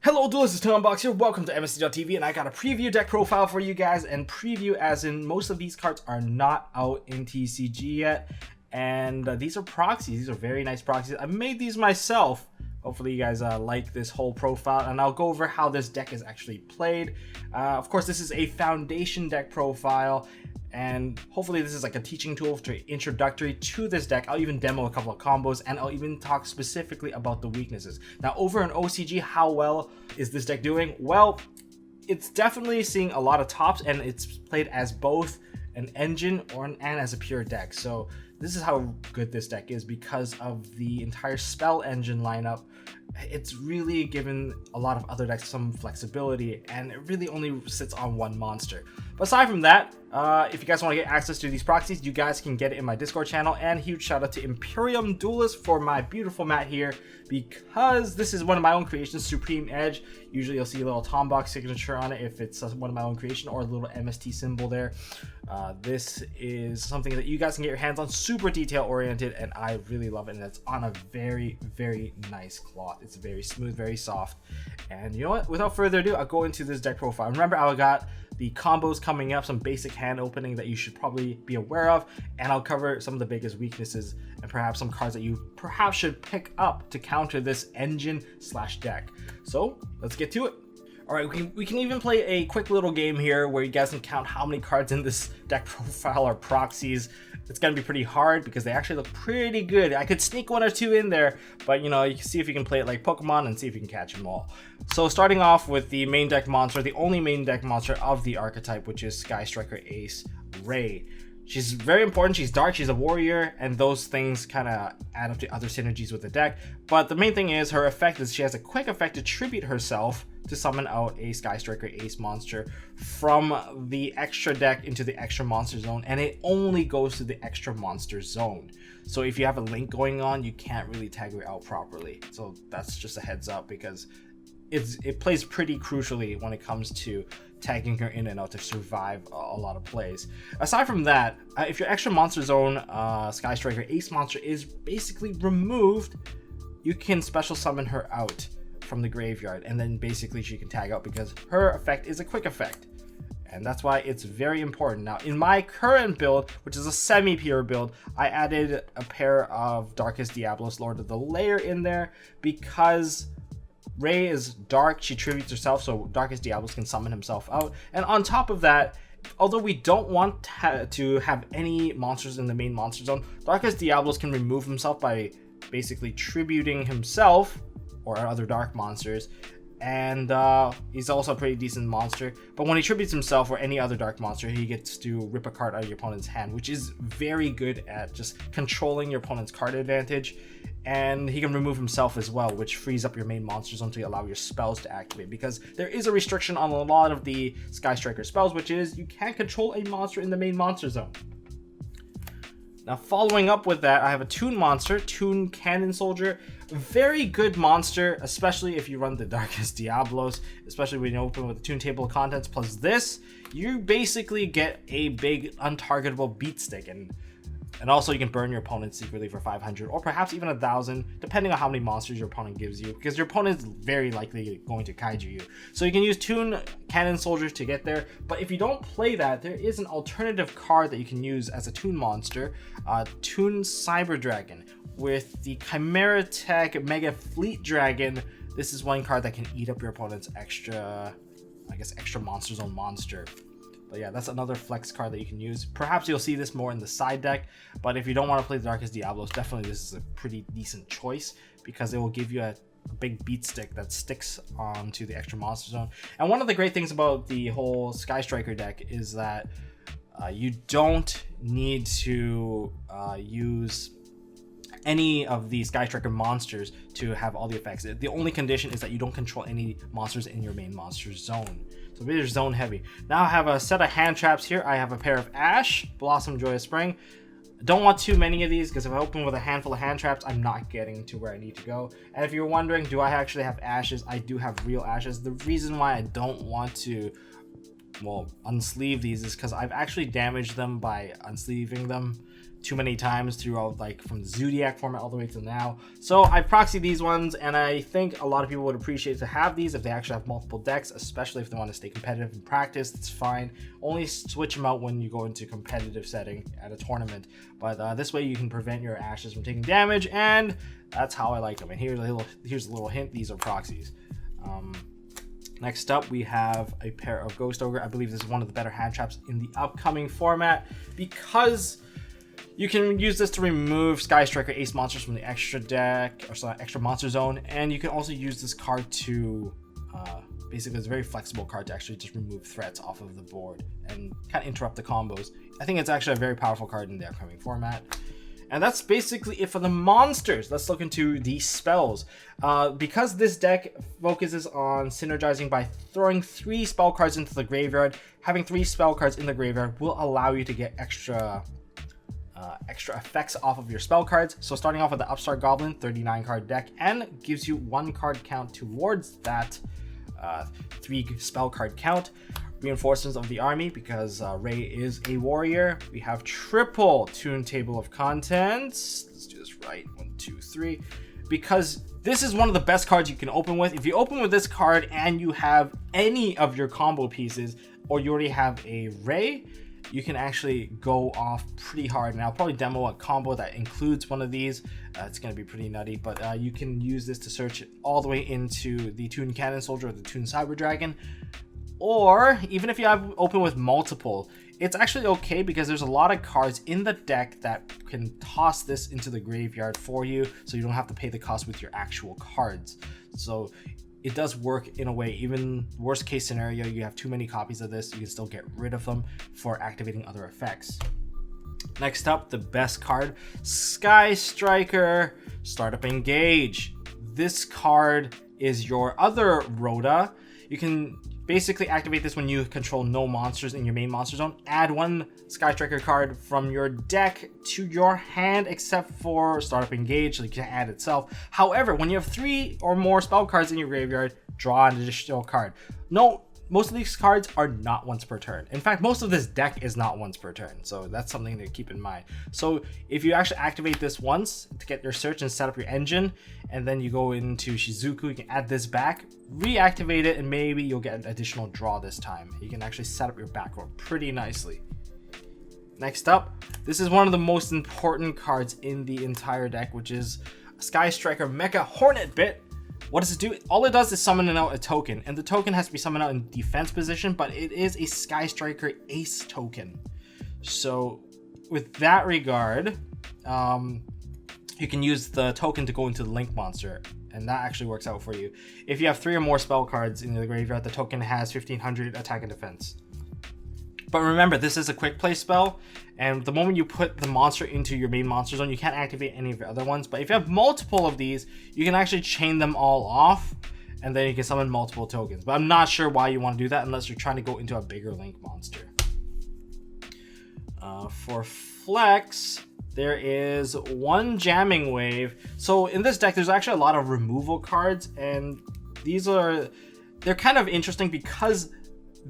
Hello duelists, it's Tombox here, welcome to MST.TV, and I got a preview deck profile for you guys, and preview as in most of these cards are not out in TCG yet, and these are proxies. These are very nice proxies. I made these myself. Hopefully you guys like this whole profile, and I'll go over how this deck is actually played. Of course, this is a foundation deck profile, and hopefully this is like a teaching tool to introductory to this deck. I'll even demo a couple of combos, and I'll even talk specifically about the weaknesses. Now over in OCG, how well is this deck doing? Well, it's definitely seeing a lot of tops, and it's played as both an engine and as a pure deck. So this is how good this deck is because of the entire spell engine lineup. It's really given a lot of other decks some flexibility, and it really only sits on one monster. But aside from that, if you guys want to get access to these proxies, you guys can get it in my Discord channel. And huge shout out to Imperium Duelist for my beautiful mat here, because this is one of my own creations, Supreme Edge. Usually you'll see a little Tombox signature on it if it's one of my own creation, or a little MST symbol there. This is something that you guys can get your hands on, super detail oriented, and I really love it. And it's on a very, very nice cloth. It's very smooth, very soft. And you know what, without further ado, I'll go into this deck profile. Remember, I got the combos coming up, some basic hand opening that you should probably be aware of, and I'll cover some of the biggest weaknesses and perhaps some cards that you perhaps should pick up to counter this engine slash deck. So let's get to it. All right, we can even play a quick little game here where you guys can count how many cards in this deck profile are proxies. It's gonna be pretty hard because they actually look pretty good. I could sneak one or two in there, but you know, you can see if you can play it like Pokemon and see if you can catch them all. So starting off with the main deck monster, the only main deck monster of the archetype, which is Sky Striker Ace Ray. She's very important. She's dark, she's a warrior, and those things kind of add up to other synergies with the deck. But the main thing is her effect is she has a quick effect to tribute herself to summon out a Sky Striker Ace monster from the extra deck into the extra monster zone, and it only goes to the extra monster zone. So if you have a link going on, you can't really tag her out properly. So that's just a heads up, because it plays pretty crucially when it comes to tagging her in and out to survive a lot of plays. Aside from that, if your extra monster zone Sky Striker Ace monster is basically removed, you can special summon her out from the graveyard, and then basically she can tag out because her effect is a quick effect. And that's why it's very important. Now, in my current build, which is a semi-pure build, I added a pair of Darkest Diablos Lord of the Lair in there because Ray is dark, she tributes herself, so Darkest Diablos can summon himself out. And on top of that, although we don't want to have any monsters in the main monster zone, Darkest Diablos can remove himself by basically tributing himself or other dark monsters. And he's also a pretty decent monster, but when he tributes himself or any other dark monster, he gets to rip a card out of your opponent's hand, which is very good at just controlling your opponent's card advantage. And he can remove himself as well, which frees up your main monster zone to allow your spells to activate, because there is a restriction on a lot of the Sky Striker spells, which is you can't control a monster in the main monster zone. Now, following up with that, I have a Toon monster, Toon Cannon Soldier. Very good monster, especially if you run the Darkest Diablos, especially when you open with the Toon Table of Contents plus this. You basically get a big untargetable beat stick, and also you can burn your opponent secretly for 500 or perhaps even 1,000, depending on how many monsters your opponent gives you, because your opponent is very likely going to kaiju you. So you can use Toon Cannon Soldier to get there, but if you don't play that, there is an alternative card that you can use as a Toon monster, Toon Cyber Dragon. With the Chimera Tech Mega Fleet Dragon, this is one card that can eat up your opponent's extra monster zone monster. But yeah, that's another flex card that you can use. Perhaps you'll see this more in the side deck, but if you don't want to play the Darkest Diablos, definitely this is a pretty decent choice, because it will give you a big beat stick that sticks onto the extra monster zone. And one of the great things about the whole Sky Striker deck is that you don't need to use any of the Sky Striker monsters to have all the effects. The only condition is that you don't control any monsters in your main monster zone. So they're zone heavy. Now I have a set of hand traps here. I have a pair of Ash, Blossom, Joyous Spring. Don't want too many of these, because if I open with a handful of hand traps, I'm not getting to where I need to go. And if you're wondering, do I actually have ashes? I do have real ashes. The reason why I don't want to, well, unsleeve these is because I've actually damaged them by unsleeving them. too many times throughout, like from the Zodiac format all the way to now. So I've proxied these ones, and I think a lot of people would appreciate to have these if they actually have multiple decks, especially if they want to stay competitive in practice. It's fine. Only switch them out when you go into competitive setting at a tournament. But this way you can prevent your ashes from taking damage, and that's how I like them. And here's a little hint: these are proxies. Next up, we have a pair of Ghost Ogre. I believe this is one of the better hand traps in the upcoming format because you can use this to remove Sky Striker Ace monsters from the extra deck, or sorry, extra monster zone, and you can also use this card to basically, it's a very flexible card to actually just remove threats off of the board and kind of interrupt the combos. I think it's actually a very powerful card in the upcoming format. And that's basically it for the monsters. Let's look into the spells. Because this deck focuses on synergizing by throwing 3 spell cards into the graveyard, having 3 spell cards in the graveyard will allow you to get extra effects off of your spell cards. So starting off with the Upstart Goblin, 39 card deck, and gives you 1 card count towards that 3 spell card count. Reinforcements of the army, because Ray is a warrior. We have triple Toon Table of Contents. Let's do this right. 1, 2, 3. Because this is one of the best cards you can open with. If you open with this card and you have any of your combo pieces, or you already have a Ray, you can actually go off pretty hard. And I'll probably demo a combo that includes one of these. It's going to be pretty nutty, but you can use this to search all the way into the Toon Cannon Soldier or the Toon Cyber Dragon. Or even if you have open with multiple, it's actually okay because there's a lot of cards in the deck that can toss this into the graveyard for you, so you don't have to pay the cost with your actual cards. So it does work in a way. Even worst case scenario, you have too many copies of this, you can still get rid of them for activating other effects. Next up, the best card, Sky Striker Startup Engage. This card is your other Rhoda. You can basically activate this when you control no monsters in your main monster zone. Add 1 Sky Striker card from your deck to your hand, except for Startup Engage, so you can add itself. However, when you have 3 or more spell cards in your graveyard, draw an additional card. No, most of these cards are not once per turn. In fact, most of this deck is not once per turn, so that's something to keep in mind. So if you actually activate this once to get your search and set up your engine, and then you go into Shizuku, you can add this back, reactivate it, and maybe you'll get an additional draw this time. You can actually set up your back row pretty nicely. Next up, this is one of the most important cards in the entire deck, which is Sky Striker Mecha Hornet Bit. What does it do? All it does is summon out a token, and the token has to be summoned out in defense position, but it is a Sky Striker Ace token. So with that regard, you can use the token to go into the Link monster, and that actually works out for you. If you have 3 or more spell cards in the graveyard, the token has 1500 attack and defense. But remember, this is a quick play spell, and the moment you put the monster into your main monster zone, you can't activate any of your other ones. But if you have multiple of these, you can actually chain them all off, and then you can summon multiple tokens. But I'm not sure why you want to do that unless you're trying to go into a bigger Link monster. For Flex, there is 1 Jamming Wave. So in this deck, there's actually a lot of removal cards, and they're kind of interesting because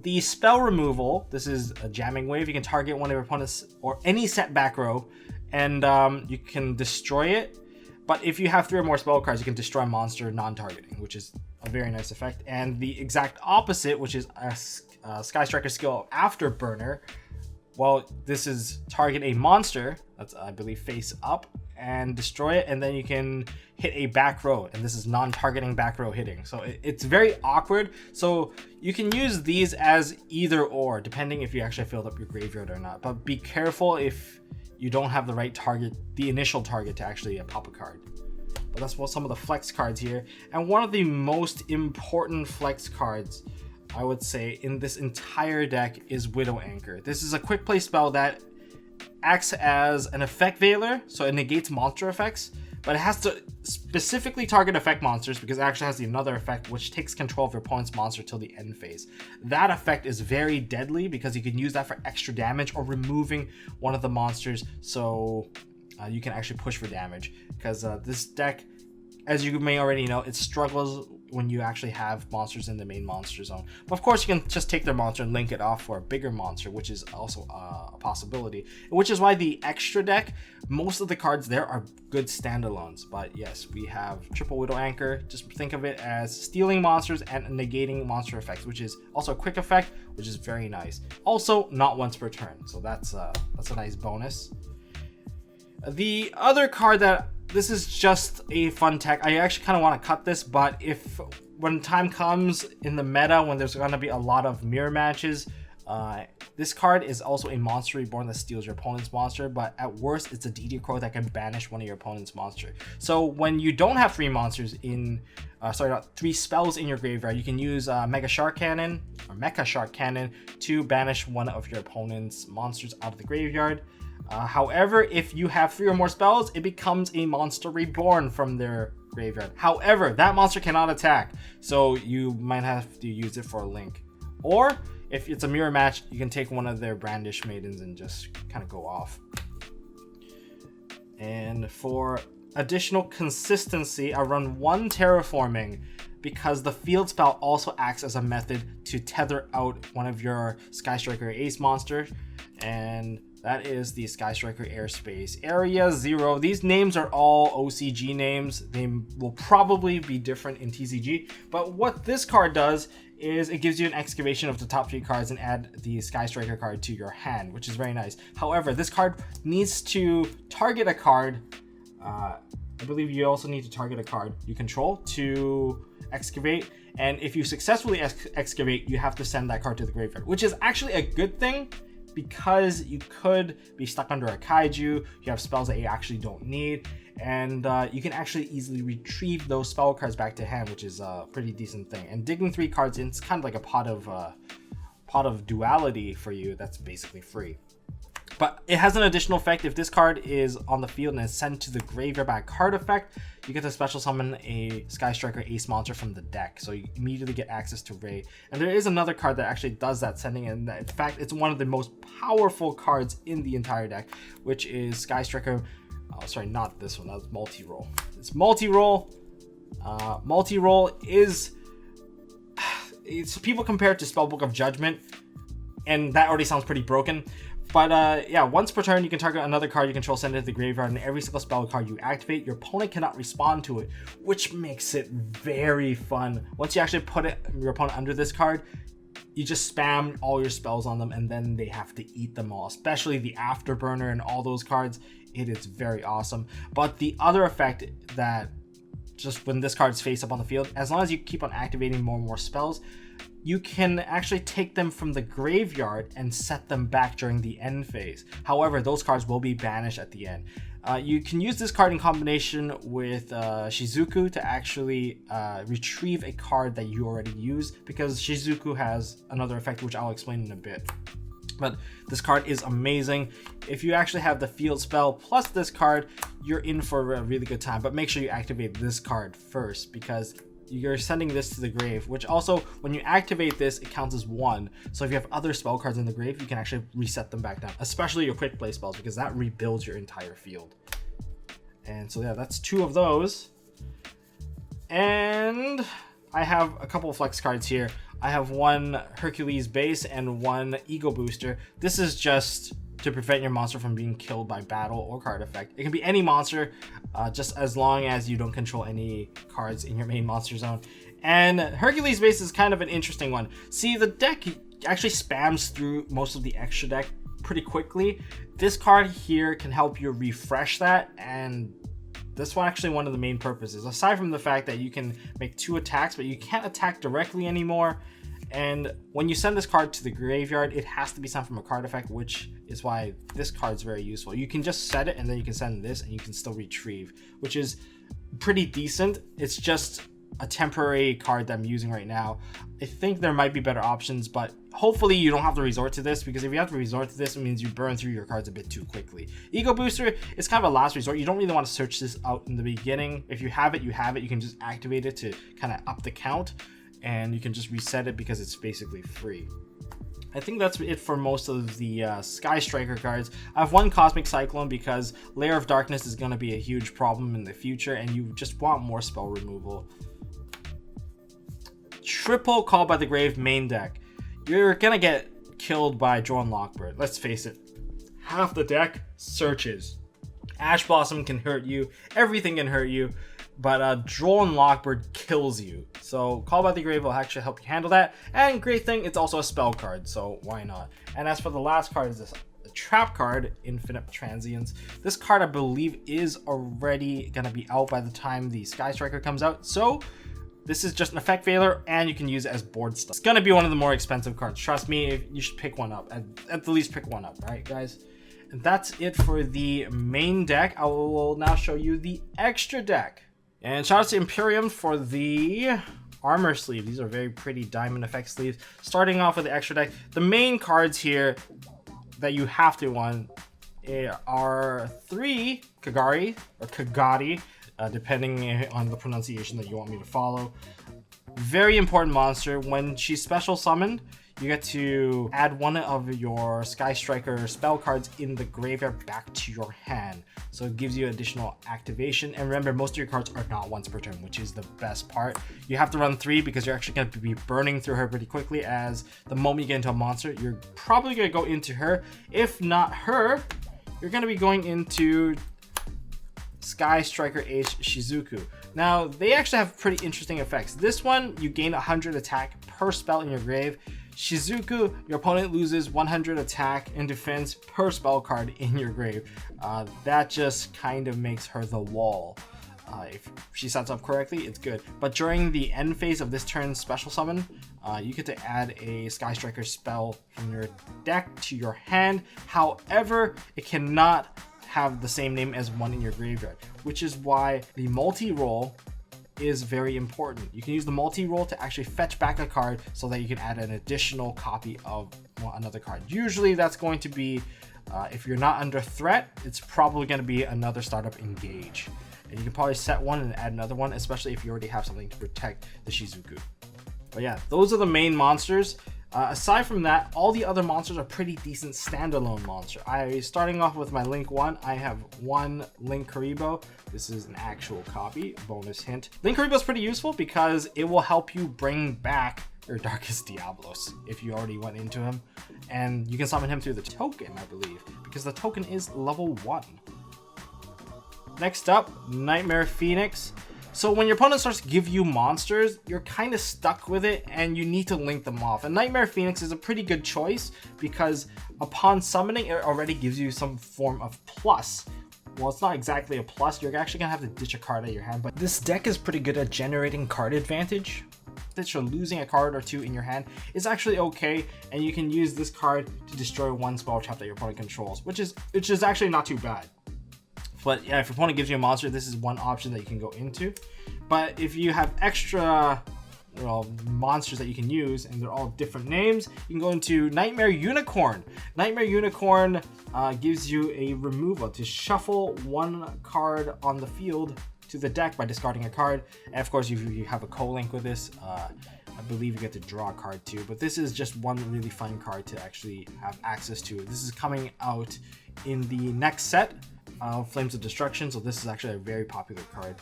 the spell removal, this is a Jamming Wave. You can target one of your opponents or any set back row, and you can destroy it. But if you have 3 or more spell cards, you can destroy monster non-targeting, which is a very nice effect. And the exact opposite, which is a Sky Striker skill Afterburner. Well, this is target a monster, that's I believe face up, and destroy it, and then you can hit a back row, and this is non-targeting back row hitting. So it's very awkward. So you can use these as either or, depending if you actually filled up your graveyard or not. But be careful if you don't have the right target, the initial target to actually pop a card. But that's what some of the flex cards here. And one of the most important flex cards, I would say, in this entire deck is Widow Anchor. This is a quick play spell that acts as an effect veiler, so it negates monster effects, but it has to specifically target effect monsters because it actually has another effect which takes control of your opponent's monster till the end phase. That effect is very deadly because you can use that for extra damage or removing one of the monsters, so you can actually push for damage. Because this deck, as you may already know, it struggles when you actually have monsters in the main monster zone. But of course, you can just take their monster and link it off for a bigger monster, which is also a possibility. Which is why the extra deck, most of the cards there are good standalones. But yes, we have Triple Widow Anchor. Just think of it as stealing monsters and negating monster effects, which is also a quick effect, which is very nice. Also, not once per turn, so that's a nice bonus. The other card that, this is just a fun tech. I actually kind of want to cut this, but if when time comes in the meta when there's going to be a lot of mirror matches, this card is also a monster reborn that steals your opponent's monster, but at worst it's a DD Crow that can banish one of your opponent's monster. So when you don't have 3 monsters in not 3 spells in your graveyard, you can use Mega Shark Cannon or Mecha Shark Cannon to banish one of your opponent's monsters out of the graveyard. However, if you have 3 or more spells, it becomes a monster reborn from their graveyard. However, that monster cannot attack, so you might have to use it for a link. Or if it's a mirror match, you can take one of their Brandish Maidens and just kind of go off. And for additional consistency, I run 1 Terraforming because the field spell also acts as a method to tether out one of your Sky Striker Ace monsters, and that is the Sky Striker Airspace Area 0. These names are all OCG names. They will probably be different in TCG, but what this card does is it gives you an excavation of the top 3 cards and add the Sky Striker card to your hand, which is very nice. However, this card needs to target a card. I believe you also need to target a card you control to excavate, and if you successfully excavate, you have to send that card to the graveyard, which is actually a good thing, because you could be stuck under a kaiju, you have spells that you actually don't need, and you can actually easily retrieve those spell cards back to hand, which is a pretty decent thing. And digging 3 cards in, it's kind of like a pot of duality for you that's basically free. But it has an additional effect. If this card is on the field and is sent to the graveyard by a card effect, you get to special summon a Sky Striker Ace monster from the deck. So you immediately get access to Ray. And there is another card that actually does that sending, and in fact, it's one of the most powerful cards in the entire deck, which is Sky Striker. Oh, sorry, not this one. That's multi-roll. It's multi-roll. Multi-roll is... people compare it to Spellbook of Judgment, and that already sounds pretty broken. But yeah, once per turn, you can target another card you control, send it to the graveyard, and every single spell card you activate, your opponent cannot respond to it, which makes it very fun. Once you actually put your opponent under this card, you just spam all your spells on them, and then they have to eat them all, especially the Afterburner and all those cards. It is very awesome. But the other effect that just when this card's face up on the field, as long as you keep on activating more and more spells, you can actually take them from the graveyard and set them back during the end phase. However, those cards will be banished at the end. You can use this card in combination with Shizuku to actually retrieve a card that you already used, because Shizuku has another effect which I'll explain in a bit. But this card is amazing. If you actually have the field spell plus this card, you're in for a really good time. But make sure you activate this card first, because you're sending this to the grave, which also, when you activate this, it counts as 1. So if you have other spell cards in the grave, you can actually reset them back down, especially your quick play spells, because that rebuilds your entire field. And so yeah, that's 2 of those. And I have a couple of flex cards here. I have 1 Hercules base and 1 Ego Booster. This is just to prevent your monster from being killed by battle or card effect. It can be any monster, just as long as you don't control any cards in your main monster zone. And Hercules base is kind of an interesting one. See, the deck actually spams through most of the extra deck pretty quickly. This card here can help you refresh that, and that's actually one of the main purposes. Aside from the fact that you can make 2 attacks, but you can't attack directly anymore. And when you send this card to the graveyard, it has to be sent from a card effect, which is why this card is very useful. You can just set it, and then you can send this, and you can still retrieve, which is pretty decent. It's just a temporary card that I'm using right now. I think there might be better options, but hopefully you don't have to resort to this, because if you have to resort to this, it means you burn through your cards a bit too quickly. Ego Booster is kind of a last resort. You don't really want to search this out in the beginning. If you have it, you have it. You can just activate it to kind of up the count, and you can just reset it because it's basically free. I think that's it for most of the Sky Striker cards. I have 1 Cosmic Cyclone because Layer of Darkness is going to be a huge problem in the future, and you just want more spell removal. triple Call by the Grave main deck. You're gonna get killed by Drone Lockbird. Let's face it. Half the deck searches. Ash Blossom can hurt you. Everything can hurt you. But Drone Lockbird kills you. So Call by the Grave will actually help you handle that. And great thing, it's also a spell card. So why not? And as for the last card, is this trap card, Infinite Transience. This card I believe is already gonna be out by the time the Sky Striker comes out. So this is just an effect veiler, and you can use it as board stuff. It's gonna be one of the more expensive cards. Trust me, you should pick one up. At the least pick one up, right guys? And that's it for the main deck. I will now show you the extra deck. And shout out to Imperium for the armor sleeve. These are very pretty diamond effect sleeves. Starting off with the extra deck, the main cards here that you have to want are 3 Kagari or Kagati, depending on the pronunciation that you want me to follow. Very important monster. When she's special summoned, you get to add one of your Sky Striker spell cards in the graveyard back to your hand. So it gives you additional activation. And remember, most of your cards are not once per turn, which is the best part. You have to run 3 because you're actually going to be burning through her pretty quickly, as the moment you get into a monster, you're probably going to go into her. If not her, you're going to be going into Sky Striker Ace Shizuku. Now, they actually have pretty interesting effects. This one, you gain 100 attack per spell in your grave. Shizuku, your opponent loses 100 attack and defense per spell card in your grave. That just kind of makes her the wall. If she sets up correctly, it's good. But during the end phase of this turn's special summon, you get to add a Sky Striker spell from your deck to your hand. However, it cannot have the same name as one in your graveyard, which is why the multi-roll is very important. You can use the multi-roll to actually fetch back a card so that you can add an additional copy of another card. Usually that's going to be, if you're not under threat, it's probably going to be another startup engage. And you can probably set one and add another one, especially if you already have something to protect the Shizuku. But yeah, those are the main monsters. Aside from that, all the other monsters are pretty decent standalone monster. Starting off with my Link 1, I have one Link Karibo. This is an actual copy, bonus hint. Link Karibo is pretty useful because it will help you bring back your Darkest Diablos if you already went into him. And you can summon him through the token, I believe, because the token is level 1. Next up, Nightmare Phoenix. So when your opponent starts to give you monsters, you're kind of stuck with it and you need to link them off. And Nightmare Phoenix is a pretty good choice because upon summoning, it already gives you some form of plus. Well, it's not exactly a plus. You're actually going to have to ditch a card out of your hand. But this deck is pretty good at generating card advantage. That you're losing a card or two in your hand is actually okay. And you can use this card to destroy one spell trap that your opponent controls, which is actually not too bad. But yeah, if your opponent gives you a monster, this is one option that you can go into. But if you have extra monsters that you can use, and they're all different names, you can go into Nightmare Unicorn. Nightmare Unicorn gives you a removal to shuffle one card on the field to the deck by discarding a card. And of course, if you have a co-link with this, I believe you get to draw a card too. But this is just one really fun card to actually have access to. This is coming out in the next set, Flames of Destruction, so this is actually a very popular card.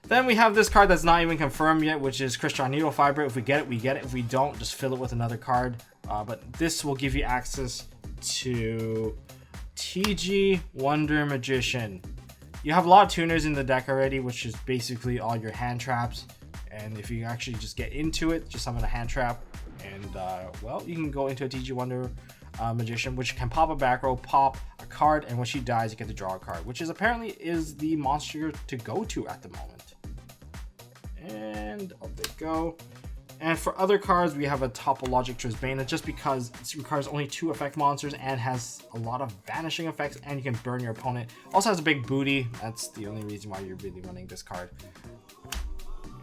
Then we have this card that's not even confirmed yet, which is Crystal Needle Fiber. If we get it, we get it. If we don't, just fill it with another card. But this will give you access to TG Wonder Magician. You have a lot of tuners in the deck already, which is basically all your hand traps. And if you actually just get into it, just summon a hand trap, and well, you can go into a TG Wonder Magician, which can pop a back row, pop a card, and when she dies, you get to draw a card, which is apparently the monster to go to at the moment. And up they go. And for other cards, we have a Topologic Trisbana, just because it requires only 2 effect monsters and has a lot of vanishing effects, and you can burn your opponent. Also has a big booty. That's the only reason why you're really running this card.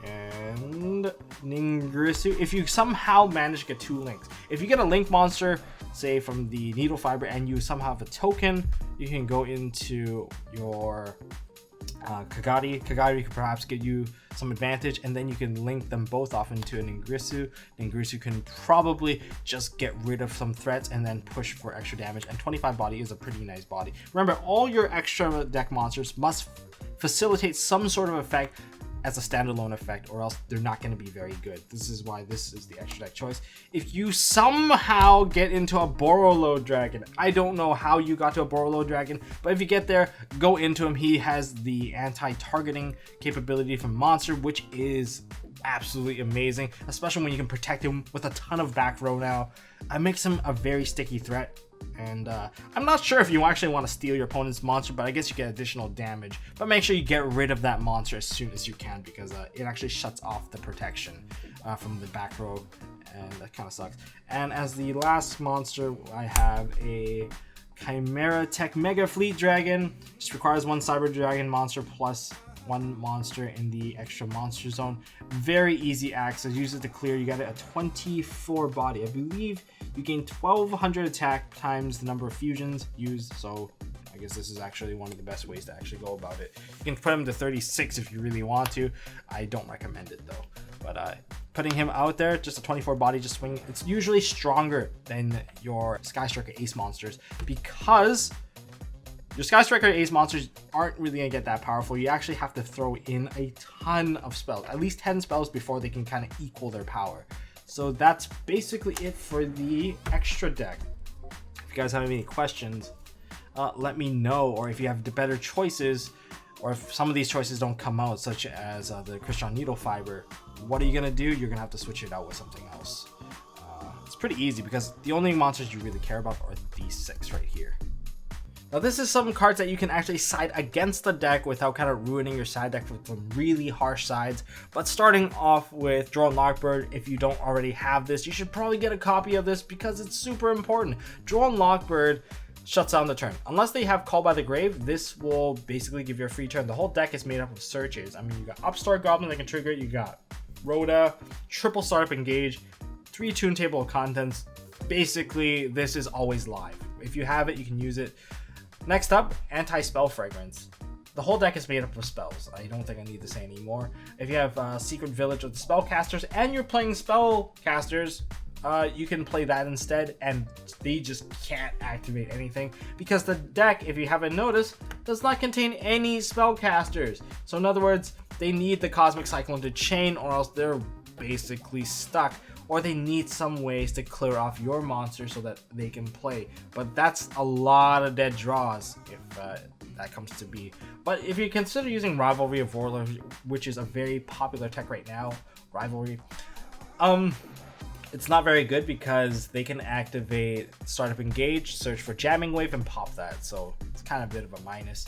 And Ningirsu, if you somehow manage to get 2 links. If you get a link monster, say from the Needle Fiber, and you somehow have a token, you can go into your Kagati. Kagati could perhaps get you some advantage, and then you can link them both off into a Ningirsu. Ningirsu can probably just get rid of some threats and then push for extra damage, and 25 body is a pretty nice body. Remember, all your extra deck monsters must facilitate some sort of effect as a standalone effect, or else they're not going to be very good. This is why this is the extra deck choice. If you somehow get into a Borolo Dragon, I don't know how you got to a Borolo Dragon, but if you get there, go into him. He has the anti-targeting capability from monster, which is absolutely amazing, especially when you can protect him with a ton of back row now. It makes him a very sticky threat. And I'm not sure if you actually want to steal your opponent's monster, but I guess you get additional damage. But make sure you get rid of that monster as soon as you can, because it actually shuts off the protection from the back row, and that kind of sucks. And as the last monster, I have a Chimera Tech Mega Fleet Dragon. Just requires 1 Cyber Dragon monster plus 1 monster in the extra monster zone. Very easy access. Use it to clear. You got it a 24 body. I believe you gain 1200 attack times the number of fusions used. So I guess this is actually one of the best ways to actually go about it. You can put him to 36 if you really want to. I don't recommend it though. But putting him out there, just a 24 body, just swing. It's usually stronger than your Sky Striker Ace monsters, because your Sky Striker Ace monsters aren't really going to get that powerful. You actually have to throw in a ton of spells, at least 10 spells before they can kind of equal their power. So that's basically it for the extra deck. If you guys have any questions, let me know, or if you have the better choices, or if some of these choices don't come out, such as the Crystron Needle Fiber, what are you going to do? You're going to have to switch it out with something else. It's pretty easy, because the only monsters you really care about are these 6 right here. Now this is some cards that you can actually side against the deck without kind of ruining your side deck with some really harsh sides. But starting off with Drone Lockbird, if you don't already have this, you should probably get a copy of this, because it's super important. Drone Lockbird shuts down the turn. Unless they have Call by the Grave, this will basically give you a free turn. The whole deck is made up of searches. I mean, you got Upstart Goblin that can trigger it, you got Rhoda, triple Startup Engage, 3 Tune Table of Contents. Basically, this is always live. If you have it, you can use it. Next up, Anti-Spell Fragrance. The whole deck is made up of spells. I don't think I need to say anymore. If you have Secret Village with Spellcasters and you're playing Spellcasters, you can play that instead, and they just can't activate anything, because the deck, if you haven't noticed, does not contain any Spellcasters. So in other words, they need the Cosmic Cyclone to chain, or else they're basically stuck. Or they need some ways to clear off your monster so that they can play. But that's a lot of dead draws if that comes to be. But if you consider using Rivalry of Warlords, which is a very popular tech right now, Rivalry, it's not very good, because they can activate Startup Engage, search for Jamming Wave, and pop that. So it's kind of a bit of a minus.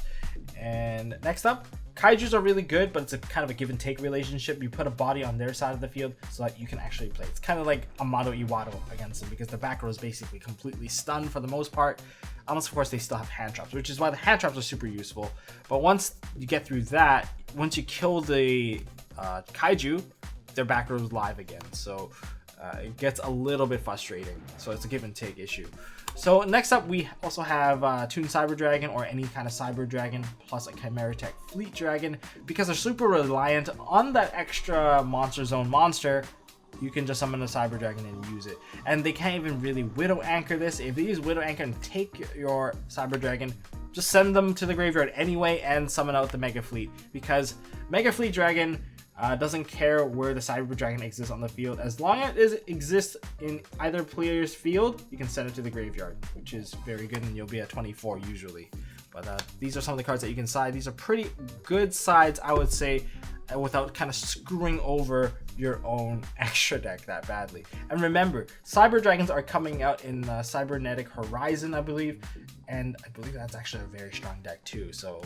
And next up, Kaijus are really good, but it's a kind of a give and take relationship. You put a body on their side of the field so that you can actually play. It's kind of like Amato Iwado against them, because the back row is basically completely stunned for the most part, unless of course they still have hand traps, which is why the hand traps are super useful. But once you get through that, once you kill the Kaiju, their back row is live again. So it gets a little bit frustrating. So it's a give and take issue. So next up, we also have Toon Cyber Dragon, or any kind of Cyber Dragon, plus a Chimera Tech Fleet Dragon. Because they're super reliant on that extra Monster Zone monster, you can just summon a Cyber Dragon and use it. And they can't even really Widow Anchor this. If they use Widow Anchor and take your Cyber Dragon, just send them to the graveyard anyway and summon out the Mega Fleet. Because Mega Fleet Dragon doesn't care where the Cyber Dragon exists on the field. As long as it exists in either player's field, you can send it to the graveyard, which is very good, and you'll be at 24 usually. But these are some of the cards that you can side. These are pretty good sides, I would say, without kind of screwing over your own extra deck that badly. And remember, Cyber Dragons are coming out in Cybernetic Horizon, I believe. And I believe that's actually a very strong deck too. So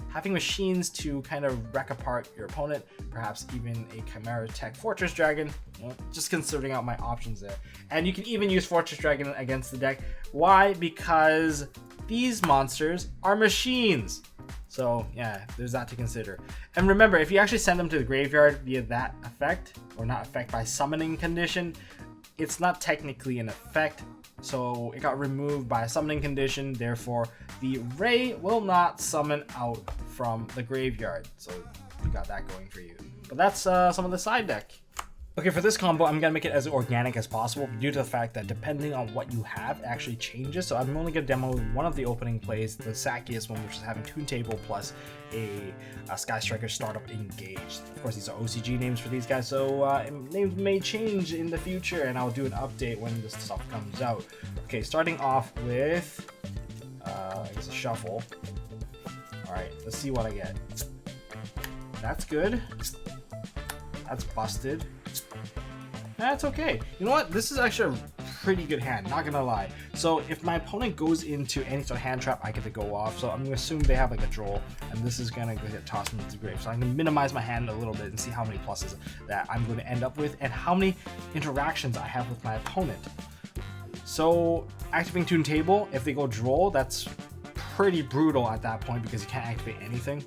having machines to kind of wreck apart your opponent, perhaps even a Chimera Tech Fortress Dragon, just considering out my options there. And you can even use Fortress Dragon against the deck. Why? Because these monsters are machines. So yeah, there's that to consider. And remember, if you actually send them to the graveyard via that effect, or not effect, by summoning condition, it's not technically an effect. So it got removed by a summoning condition, therefore the Ray will not summon out from the graveyard. So you got that going for you. But that's some of the side deck. Okay, for this combo, I'm gonna make it as organic as possible due to the fact that depending on what you have, it actually changes. So I'm only gonna demo one of the opening plays, the sackiest one, which is having Toon Table plus a Sky Striker Startup Engaged. Of course, these are OCG names for these guys, so names may change in the future, and I'll do an update when this stuff comes out. Okay, starting off with, I guess a shuffle. All right, let's see what I get. That's good. That's busted. That's okay. You know what? This is actually a pretty good hand, not gonna lie. So if my opponent goes into any sort of hand trap, I get to go off. So I'm gonna assume they have like a draw, and this is gonna get tossed into the grave. So I'm gonna minimize my hand a little bit and see how many pluses that I'm gonna end up with and how many interactions I have with my opponent. So activating Toon Table, if they go draw, that's pretty brutal at that point because you can't activate anything.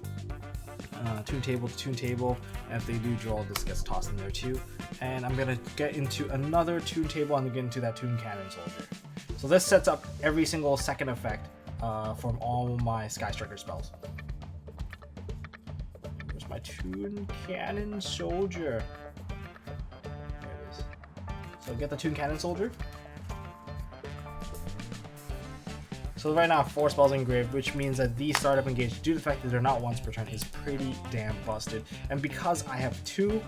Toon Table to Toon Table, and if they do draw, this gets tossed in there too. And I'm gonna get into another Toon Table and get into that Toon Cannon Soldier. So this sets up every single second effect from all my Sky Striker spells. Where's my Toon Cannon Soldier? There it is. So get the Toon Cannon Soldier. So right now I have 4 spells engraved, which means that the Startup Engaged, due to the fact that they're not once per turn, is pretty damn busted. And because I have 2,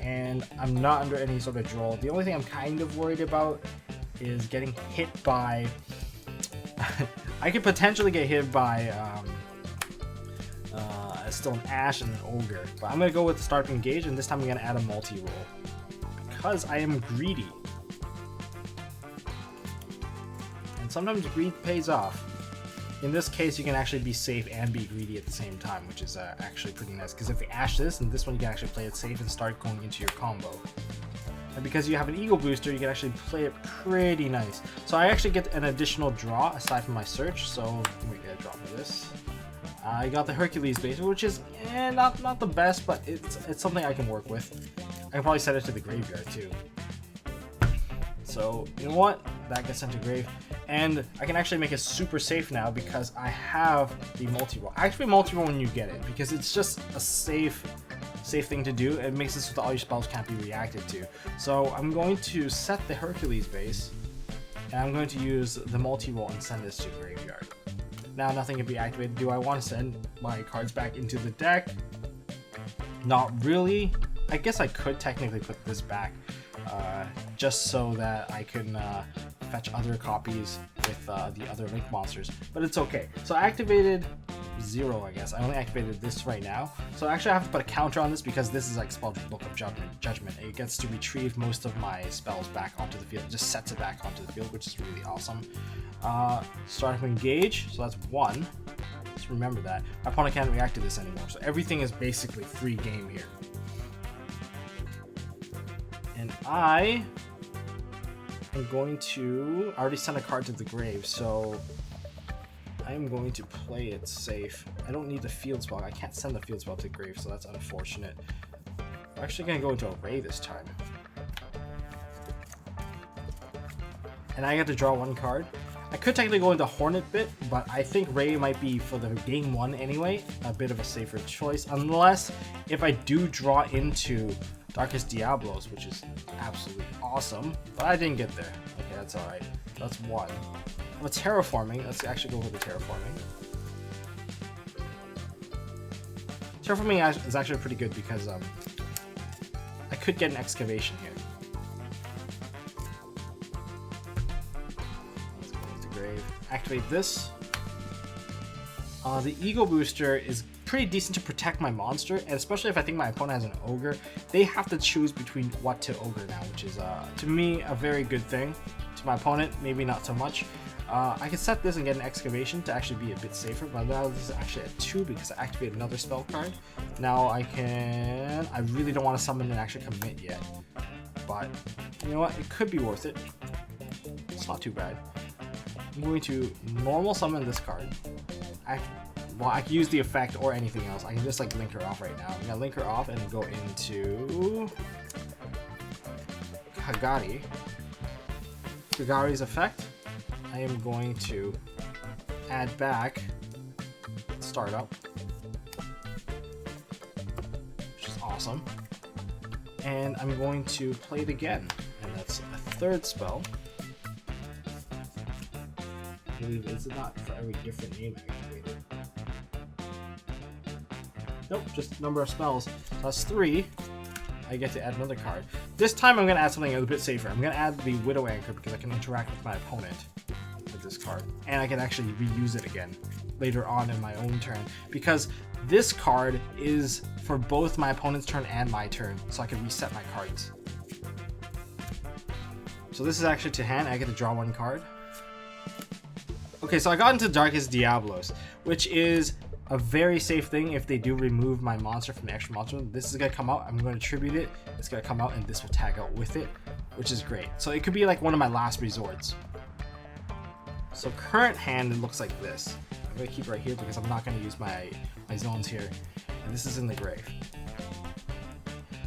and I'm not under any sort of draw, the only thing I'm kind of worried about is getting hit by... I could potentially get hit by still an Ash and an Ogre. But I'm going to go with the Startup Engaged, and this time I'm going to add a multi-roll. Because I am greedy. Sometimes greed pays off. In this case, you can actually be safe and be greedy at the same time, which is actually pretty nice. Because if you ash this, and this one you can actually play it safe and start going into your combo. And because you have an Ego Booster, you can actually play it pretty nice. So I actually get an additional draw aside from my search. So let me get a draw for this. I got the Hercules base, which is not the best, but it's something I can work with. I can probably set it to the graveyard too. So you know what? That gets sent to grave. And I can actually make it super safe now because I have the multi-roll. Actually multi-roll when you get it because it's just a safe thing to do. It makes it so that all your spells can't be reacted to. So I'm going to set the Hercules base and I'm going to use the multi-roll and send this to graveyard. Now nothing can be activated. Do I want to send my cards back into the deck? Not really. I guess I could technically put this back just so that I can fetch other copies with the other Link monsters, but it's okay. So I activated 0, I guess. I only activated this right now. So actually I have to put a counter on this because this is like Spell Book of Judgment. It gets to retrieve most of my spells back onto the field. It just sets it back onto the field, which is really awesome. Starting to engage, so that's 1. Just remember that. My opponent can't react to this anymore, so everything is basically free game here. And I am going to... I already sent a card to the grave, so I'm going to play it safe. I don't need the field spell. I can't send the field spell to the grave, so that's unfortunate. I'm actually going to go into a Ray this time. And I get to draw 1 card. I could technically go into Hornet Bit, but I think Ray might be, for the game 1 anyway, a bit of a safer choice. Unless if I do draw into Darkest Diablos, which is absolutely awesome, but I didn't get there. Okay, that's alright. That's 1. But Terraforming, let's actually go with the Terraforming. Terraforming is actually pretty good because I could get an Excavation here. Let's go into Grave. Activate this. The Ego Booster is pretty decent to protect my monster, and especially if I think my opponent has an Ogre, they have to choose between what to Ogre now, which is to me a very good thing. To my opponent, maybe not so much. I can set this and get an Excavation to actually be a bit safer, but now this is actually at 2 because I activated another spell card. Now I really don't want to summon and actually commit yet, but you know what, it could be worth it. It's not too bad. I'm going to normal summon this card. Well, I can use the effect or anything else. I can just like link her off right now. I'm gonna link her off and go into Kagari's effect. I am going to add back Startup, which is awesome. and I'm going to play it again, and that's a third spell. I believe it's not for every different name activated. Nope, just number of spells. So that's 3. I get to add another card. This time I'm going to add something a bit safer. I'm going to add the Widow Anchor because I can interact with my opponent with this card. And I can actually reuse it again later on in my own turn. Because this card is for both my opponent's turn and my turn. So I can reset my cards. So this is actually to hand. I get to draw 1 card. Okay, so I got into Darkest Diablos, which is a very safe thing if they do remove my monster from the extra monster. This is going to come out, I'm going to tribute it, it's going to come out, and this will tag out with it, which is great. So it could be like one of my last resorts. So current hand, it looks like this. I'm going to keep it right here because I'm not going to use my zones here. And this is in the grave.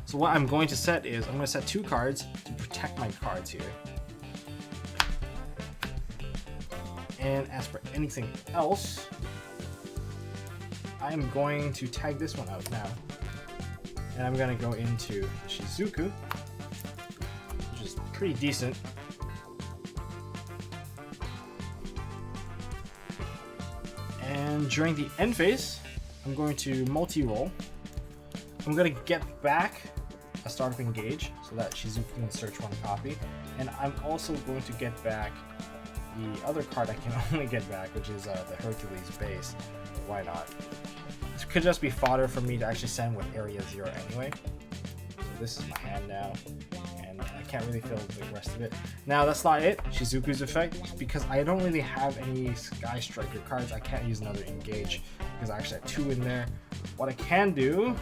So what I'm going to set is, I'm going to set 2 cards to protect my cards here. And as for anything else, I'm going to tag this one out now. And I'm going to go into Shizuku, which is pretty decent. And during the end phase, I'm going to multi-roll. I'm going to get back a Startup Engage so that Shizuku can search 1 copy. And I'm also going to get back the other card I can only get back, which is the Hercules base. Why not? This could just be fodder for me to actually send with Area 0 anyway. So this is my hand now, and I can't really feel the rest of it. Now that's not it, Shizuku's effect, because I don't really have any Sky Striker cards. I can't use another Engage because I actually have 2 in there. What I can do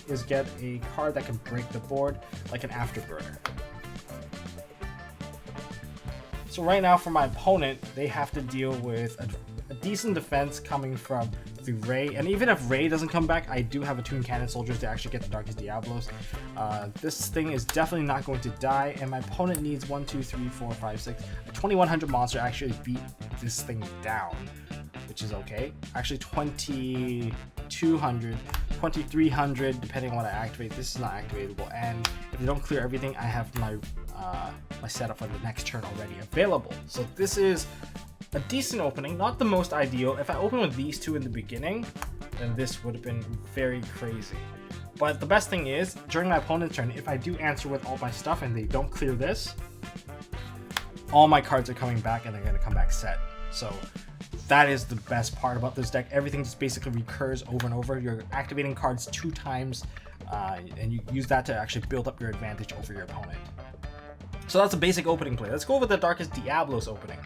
is get a card that can break the board, like an Afterburner. So right now for my opponent, they have to deal with a decent defense coming from the Ray, and even if Ray doesn't come back, I do have a Toon Cannon Soldiers to actually get the Darkest Diablos. This thing is definitely not going to die, and my opponent needs 1, 2, 3, 4, 5, 6. A 2100 monster actually beat this thing down, which is okay. Actually 2200, 2300, depending on what I activate. This is not activatable, and if they don't clear everything, I have my my setup for the next turn already available. So this is a decent opening, not the most ideal. If I open with these 2 in the beginning, then this would have been very crazy. But the best thing is, during my opponent's turn, if I do answer with all my stuff and they don't clear this, all my cards are coming back and they're going to come back set. So that is the best part about this deck. Everything just basically recurs over and over. You're activating cards 2 times, and you use that to actually build up your advantage over your opponent. So that's a basic opening play. Let's go over the Darkest Diablos opening.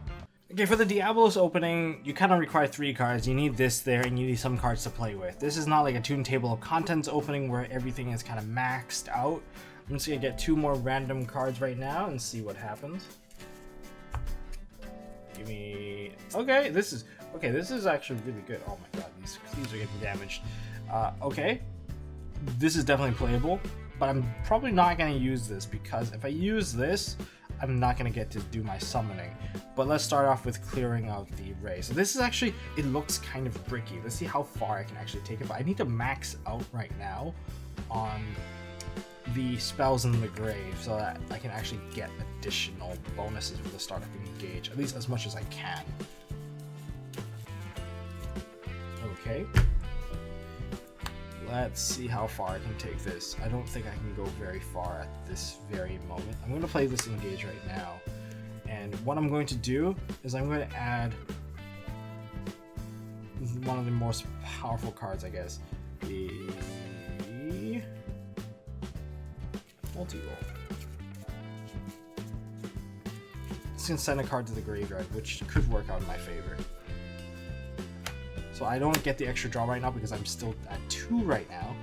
Okay, for the Diablos opening, you kind of require 3 cards. You need this there, and you need some cards to play with. This is not like a Toon Table of Contents opening where everything is kind of maxed out. I'm just going to get 2 more random cards right now and see what happens. Give me... Okay, this is actually really good. Oh my god, these are getting damaged. Okay, this is definitely playable, but I'm probably not going to use this because if I use this, I'm not going to get to do my summoning. But let's start off with clearing out the Ray. So this is actually, it looks kind of bricky. Let's see how far I can actually take it. But I need to max out right now on the spells in the grave so that I can actually get additional bonuses for the Startup Engage, at least as much as I can. Okay. Let's see how far I can take this. I don't think I can go very far at this very moment. I'm going to play this Engage right now. And what I'm going to do is I'm going to add one of the most powerful cards, I guess. The multi-roll. It's going to send a card to the graveyard, which could work out in my favor. So I don't get the extra draw right now because I'm still at 2 right now.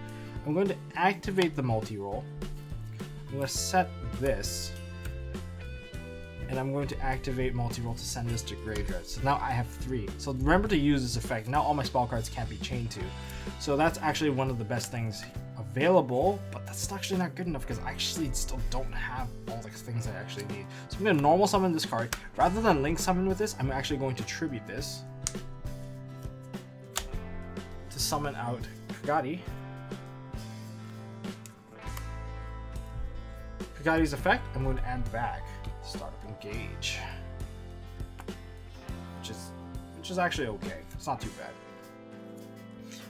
I'm going to activate the multi-roll. I'm going to set this. And I'm going to activate multi-roll to send this to graveyard. So now I have 3. So remember to use this effect. Now all my spell cards can't be chained to. So that's actually one of the best things available, but that's actually not good enough because I actually still don't have all the things I actually need. So I'm going to normal summon this card. Rather than link summon with this, I'm actually going to tribute this to summon out Kagati. Kagari's effect, I'm going to add back Startup Engage, which is actually okay. It's not too bad.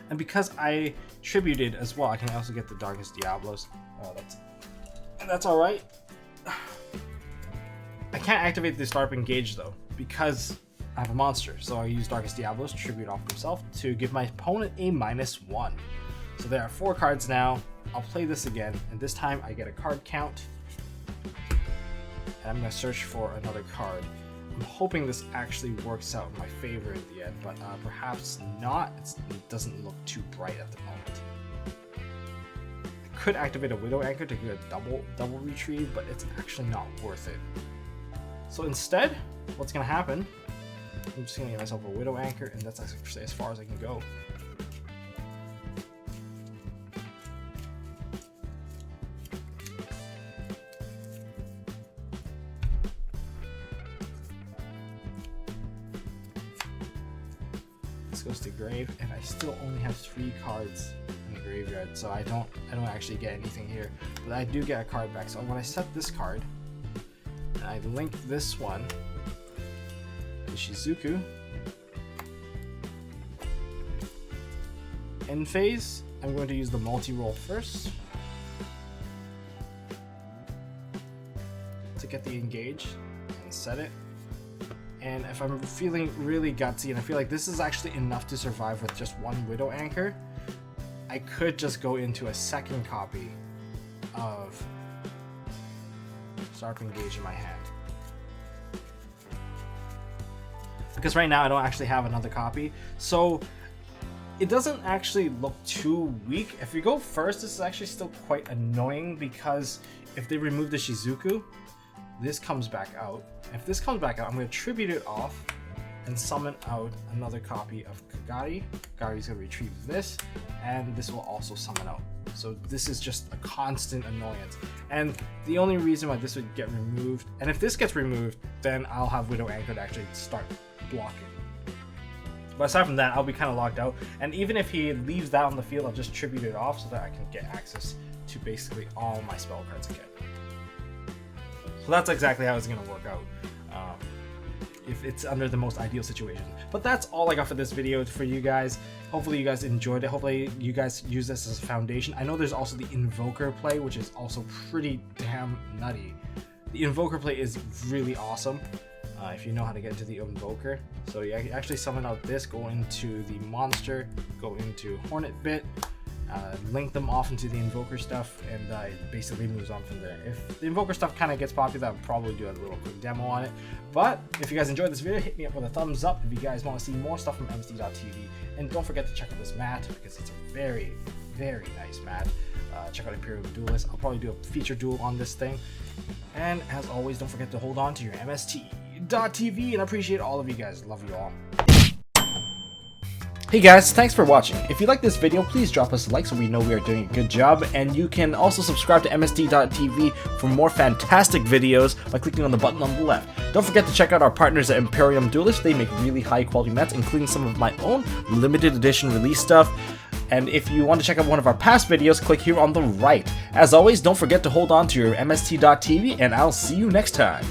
And because I tributed as well, I can also get the Darkest Diablos. That's all right. I can't activate the Startup Engage though because I have a monster. So I use Darkest Diablos, tribute off himself, to give my opponent a -1. So there are 4 cards now. I'll play this again, and this time I get a card count. And I'm gonna search for another card. I'm hoping this actually works out in my favor in the end, but perhaps not. It doesn't look too bright at the moment. I could activate a Widow Anchor to get a double retrieve, but it's actually not worth it. So instead, what's gonna happen? I'm just gonna get myself a Widow Anchor, and that's actually as far as I can go. This goes to grave, and I still only have 3 cards in the graveyard, so I don't actually get anything here, but I do get a card back. So when I set this card, and I link this one to Shizuku, in phase, I'm going to use the multi-roll first to get the engage and set it. And if I'm feeling really gutsy and I feel like this is actually enough to survive with just 1 Widow Anchor, I could just go into a second copy of Startup Engage in my hand. Because right now I don't actually have another copy, so it doesn't actually look too weak. If we go first, this is actually still quite annoying because if they remove the Shizuku, this comes back out. If this comes back out, I'm going to tribute it off and summon out another copy of Kagari. Kagari's going to retrieve this, and this will also summon out. So this is just a constant annoyance. And the only reason why this would get removed, and if this gets removed, then I'll have Widow Anchor to actually start blocking. But aside from that, I'll be kind of locked out. And even if he leaves that on the field, I'll just tribute it off so that I can get access to basically all my spell cards again. So that's exactly how it's going to work out, if it's under the most ideal situation. But that's all I got for this video for you guys. Hopefully you guys enjoyed it. Hopefully you guys use this as a foundation. I know there's also the Invoker play, which is also pretty damn nutty. The Invoker play is really awesome if you know how to get into the Invoker. So you actually summon out this, go into the monster, go into Hornet Bit, link them off into the Invoker stuff, and it basically moves on from there. If the Invoker stuff kind of gets popular, I'll probably do a little quick demo on it. But if you guys enjoyed this video, hit me up with a thumbs up if you guys want to see more stuff from MST.TV. And don't forget to check out this mat because it's a very, very nice mat. Check out Imperium Duelist. I'll probably do a feature duel on this thing. And as always, don't forget to hold on to your MST.TV, and I appreciate all of you guys. Love you all. Hey guys, thanks for watching. If you like this video, please drop us a like so we know we are doing a good job, and you can also subscribe to MST.TV for more fantastic videos by clicking on the button on the left. Don't forget to check out our partners at Imperium Duelist. They make really high quality mats, including some of my own limited edition release stuff. And if you want to check out one of our past videos, click here on the right. As always, don't forget to hold on to your MST.TV, and I'll see you next time.